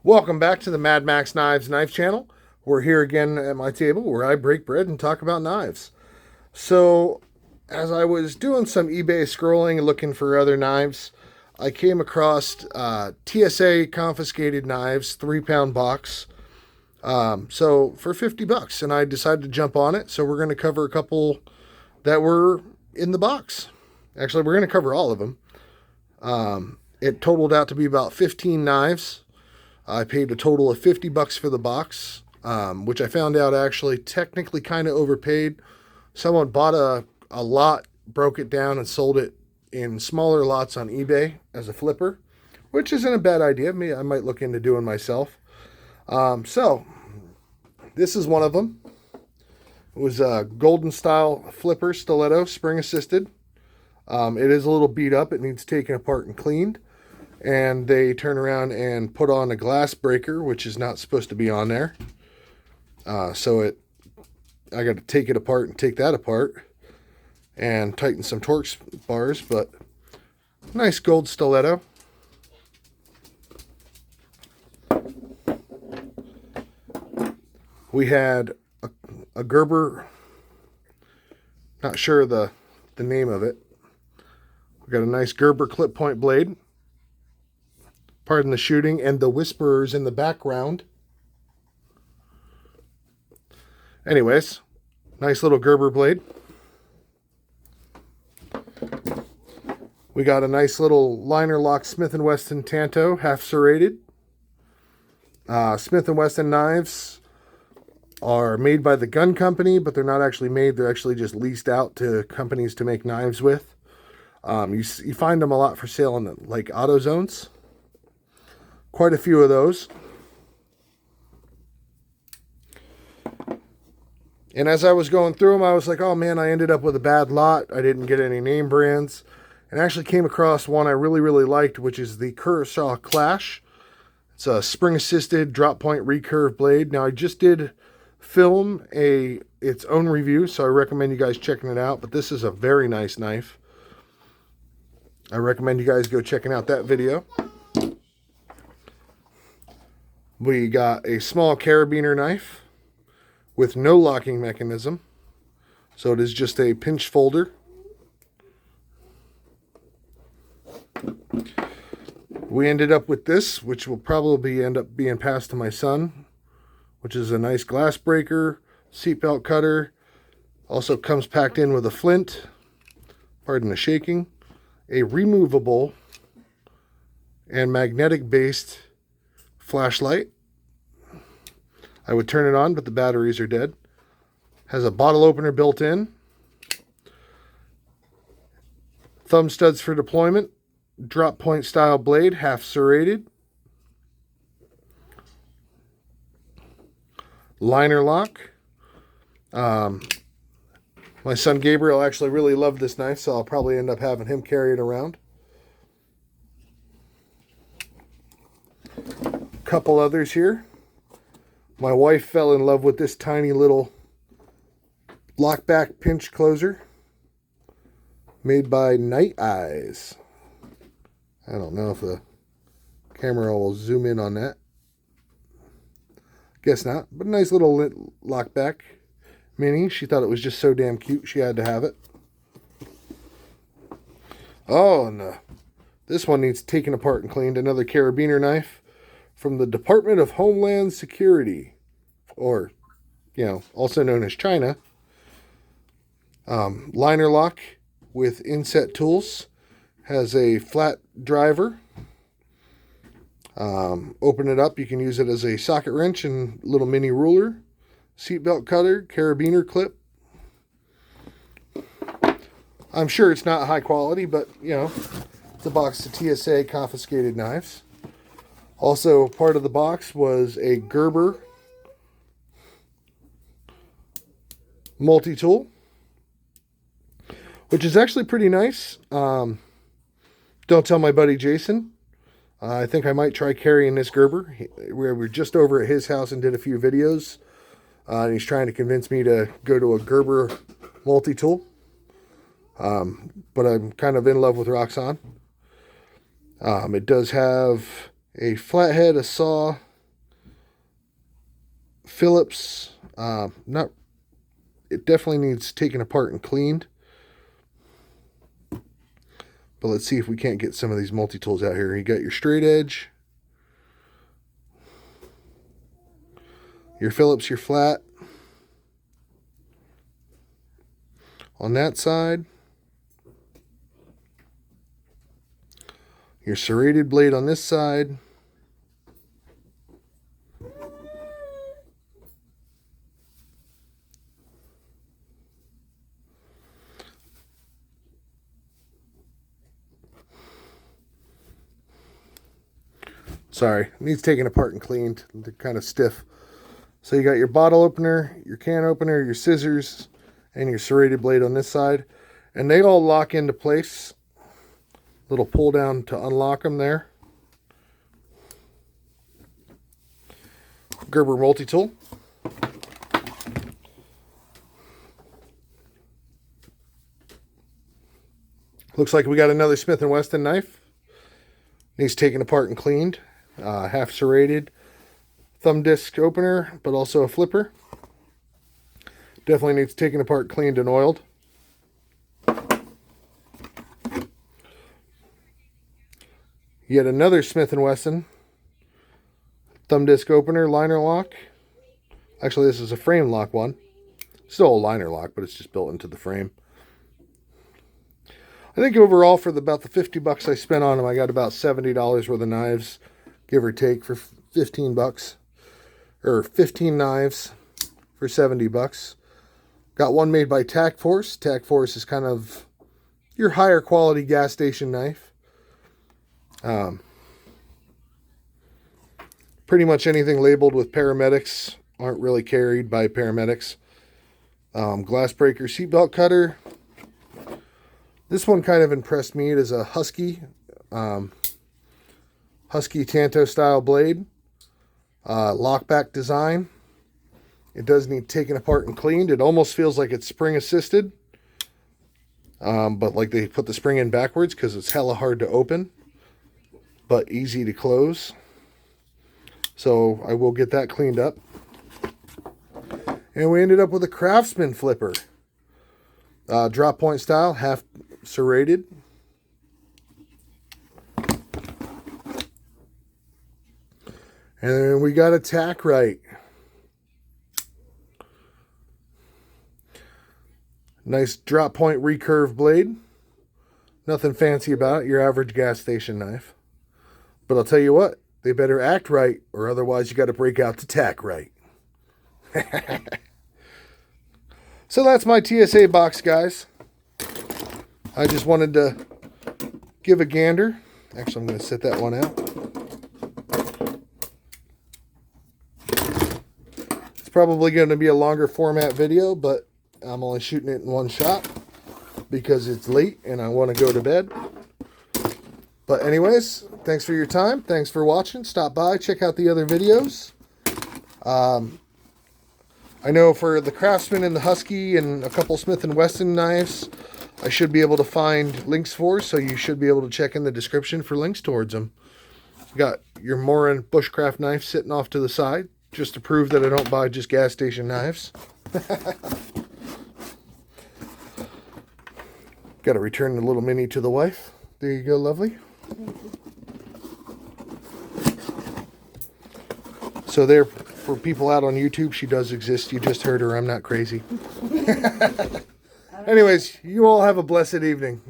Welcome back to the Mad Max Knives Knife Channel. We're here again at my table where I break bread and talk about knives. So, as I was doing some eBay scrolling and looking for other knives, I came across TSA Confiscated Knives 3-pound box. So for $50, and I decided to jump on it. So we're going to cover a couple that were in the box. Actually, we're going to cover all of them. It totaled out to be about 15 knives. I paid a total of $50 for the box, which I found out actually technically kind of overpaid. Someone bought a lot, broke it down, and sold it in smaller lots on eBay as a flipper, which isn't a bad idea. I might look into doing myself. So this is one of them. It was a golden style flipper stiletto, spring assisted. It is a little beat up. It needs taken apart and cleaned. And they turn around and put on a glass breaker, which is not supposed to be on there. I got to take it apart and take that apart and tighten some Torx bars, but nice gold stiletto. We had a Gerber, not sure the name of it. We got a nice Gerber clip point blade. Pardon the shooting and the whisperers in the background. Anyways, nice little Gerber blade. We got a nice little liner lock Smith & Wesson Tanto, half serrated. Smith & Wesson knives are made by the gun company, but they're not actually made. They're actually just leased out to companies to make knives with. You find them a lot for sale in like AutoZones. Quite a few of those. And as I was going through them, I was like, oh man, I ended up with a bad lot. I didn't get any name brands. And I actually came across one I really, really liked, which is the Curacao Clash. It's a spring-assisted drop point recurve blade. Now, I just did film its own review, so I recommend you guys checking it out. But this is a very nice knife. I recommend you guys go checking out that video. We got a small carabiner knife with no locking mechanism. So it is just a pinch folder. We ended up with this, which will probably end up being passed to my son, which is a nice glass breaker, seatbelt cutter. Also comes packed in with a flint, pardon the shaking, a removable and magnetic based flashlight. I would turn it on, but the batteries are dead. Has a bottle opener built in. Thumb studs for deployment. Drop point style blade, half serrated. Liner lock. My son Gabriel actually really loved this knife, so I'll probably end up having him carry it around. Couple others here. My wife fell in love with this tiny little lockback pinch closer made by Night Eyes. I don't know if the camera will zoom in on that. Guess not, but a nice little lockback mini. She thought it was just so damn cute, she had to have it. Oh, and this one needs taken apart and cleaned. Another carabiner knife from the Department of Homeland Security, or, also known as China. Liner lock with inset tools. Has a flat driver. Open it up. You can use it as a socket wrench and little mini ruler. Seatbelt cutter, carabiner clip. I'm sure it's not high quality, but, it's a box of TSA Confiscated knives. Also, part of the box was a Gerber multi-tool, which is actually pretty nice. Don't tell my buddy Jason. I think I might try carrying this Gerber. We were just over at his house and did a few videos. And he's trying to convince me to go to a Gerber multi-tool. But I'm kind of in love with Roxxon. It does have a flathead, a saw, Phillips. Not. It definitely needs taken apart and cleaned. But let's see if we can't get some of these multi-tools out here. You got your straight edge, your Phillips, your flat on that side, your serrated blade on this side, sorry, needs taken apart and cleaned. They're kind of stiff. So you got your bottle opener, your can opener, your scissors, and your serrated blade on this side. And they all lock into place. Little pull down to unlock them there. Gerber multi-tool. Looks like we got another Smith & Wesson knife. Needs taken apart and cleaned. Half serrated. Thumb disc opener, but also a flipper. Definitely needs taken apart, cleaned, and oiled. Yet another Smith & Wesson thumb disc opener, liner lock. Actually, this is a frame lock one. Still a liner lock, but it's just built into the frame. I think overall for about the 50 bucks I spent on them, I got about $70 worth of knives, give or take, for 15 bucks. Or 15 knives for 70 bucks. Got one made by Tac Force. Tac Force is kind of your higher quality gas station knife. Pretty much anything labeled with paramedics aren't really carried by paramedics. Glass breaker seatbelt cutter. This one kind of impressed me. It is a Husky Tanto style blade. Lockback design. It does need taken apart and cleaned. It almost feels like it's spring assisted. But like they put the spring in backwards because it's hella hard to open. But easy to close. So I will get that cleaned up. And we ended up with a Craftsman flipper. Drop point style, half serrated. And then we got a tack right. Nice drop point recurve blade. Nothing fancy about it, your average gas station knife. But I'll tell you what, they better act right, or otherwise you got to break out the tack right. So that's my TSA box, guys. I just wanted to give a gander. Actually, I'm going to set that one out. It's probably going to be a longer format video, but I'm only shooting it in one shot because it's late and I want to go to bed. But anyways, thanks for your time. Thanks for watching. Stop by, check out the other videos. I know for the Craftsman and the Husky and a couple Smith & Wesson knives, I should be able to find links for, so you should be able to check in the description for links towards them. You got your Morin bushcraft knife sitting off to the side, just to prove that I don't buy just gas station knives. Got to return the little mini to the wife. There you go, lovely. So there, for people out on YouTube, she does exist. You just heard her. I'm not crazy. Anyways, you all have a blessed evening.